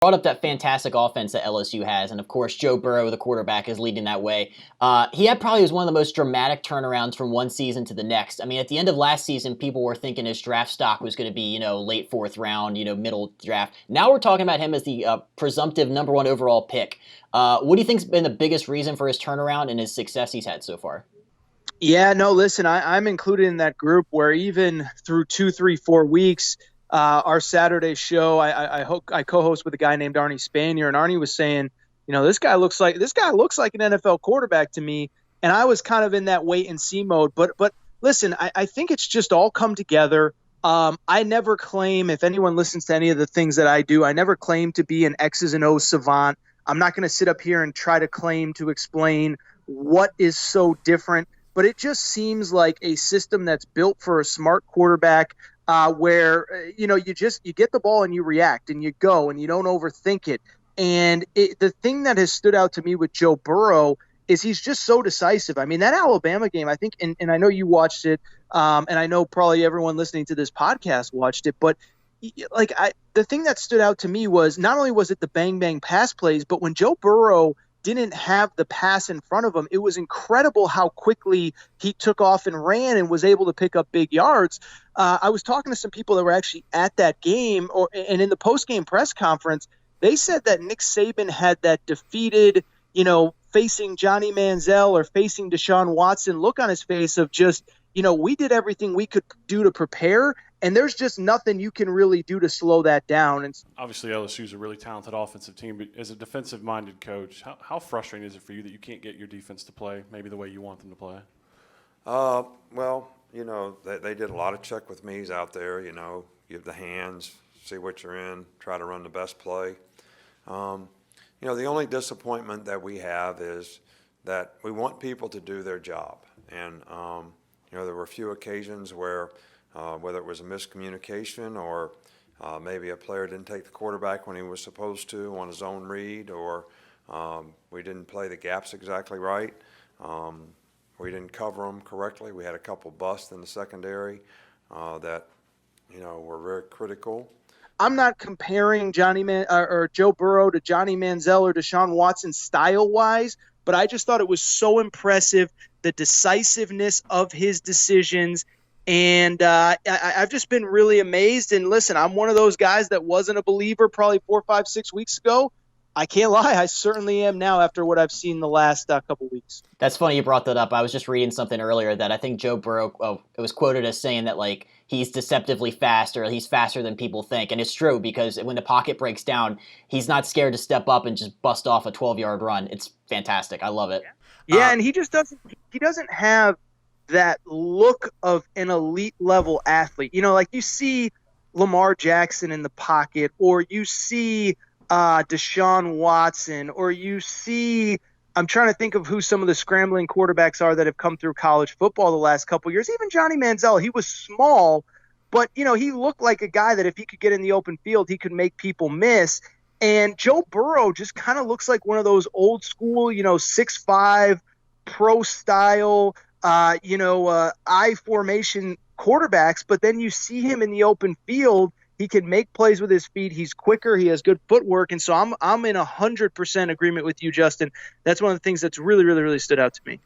Brought up that fantastic offense that LSU has, and of course Joe Burrow, the quarterback, is leading that way. He had probably was one of the most dramatic turnarounds from one season to the next. I mean, at the end of last season, people were thinking his draft stock was going to be, late fourth round, middle draft. Now we're talking about him as the presumptive number one overall pick. What do you think's been the biggest reason for his turnaround and his success he's had so far? Yeah, no, listen, I'm included in that group where even through 2, 3, 4 weeks, our Saturday show, I co-host with a guy named Arnie Spanier, and Arnie was saying, this guy looks like an NFL quarterback to me, and I was kind of in that wait and see mode. But listen, I think it's just all come together. I never claim, if anyone listens to any of the things that I do, I never claim to be an X's and O's savant. I'm not going to sit up here and try to claim to explain what is so different. But it just seems like a system that's built for a smart quarterback, where you get the ball and you react and you go and you don't overthink it. And the thing that has stood out to me with Joe Burrow is he's just so decisive. I mean, that Alabama game, I think, and I know you watched it, and I know probably everyone listening to this podcast watched it, but the thing that stood out to me was not only was it the bang bang pass plays, but when Joe Burrow didn't have the pass in front of him, it was incredible how quickly he took off and ran and was able to pick up big yards. I was talking to some people that were actually at that game, and in the post-game press conference, they said that Nick Saban had that defeated, facing Johnny Manziel or facing Deshaun Watson look on his face of just, we did everything we could do to prepare, and there's just nothing you can really do to slow that down. And obviously, LSU is a really talented offensive team, but as a defensive-minded coach, how frustrating is it for you that you can't get your defense to play maybe the way you want them to play? Well, they did a lot of check with me's out there, give the hands, see what you're in, try to run the best play. The only disappointment that we have is that we want people to do their job. And, there were a few occasions where whether it was a miscommunication or maybe a player didn't take the quarterback when he was supposed to on his own read, or we didn't play the gaps exactly right. We didn't cover them correctly. We had a couple busts in the secondary that, were very critical. I'm not comparing Joe Burrow to Johnny Manziel or Deshaun Watson style-wise, but I just thought it was so impressive, the decisiveness of his decisions. And I've just been really amazed. And listen, I'm one of those guys that wasn't a believer probably 4, 5, 6 weeks ago. I can't lie. I certainly am now after what I've seen the last couple weeks. That's funny you brought that up. I was just reading something earlier that I think Joe Burrow, it was quoted as saying that he's deceptively fast, or he's faster than people think. And it's true, because when the pocket breaks down, he's not scared to step up and just bust off a 12-yard run. It's fantastic. I love it. Yeah, and he doesn't have that look of an elite level athlete. Like you see Lamar Jackson in the pocket, or you see Deshaun Watson, or you see, I'm trying to think of who some of the scrambling quarterbacks are that have come through college football the last couple of years. Even Johnny Manziel, he was small, but he looked like a guy that if he could get in the open field, he could make people miss. And Joe Burrow just kind of looks like one of those old school, 6'5", pro style, I formation quarterbacks. But then you see him in the open field. He can make plays with his feet. He's quicker. He has good footwork. And so I'm in 100% agreement with you, Justin. That's one of the things that's really, really, really stood out to me.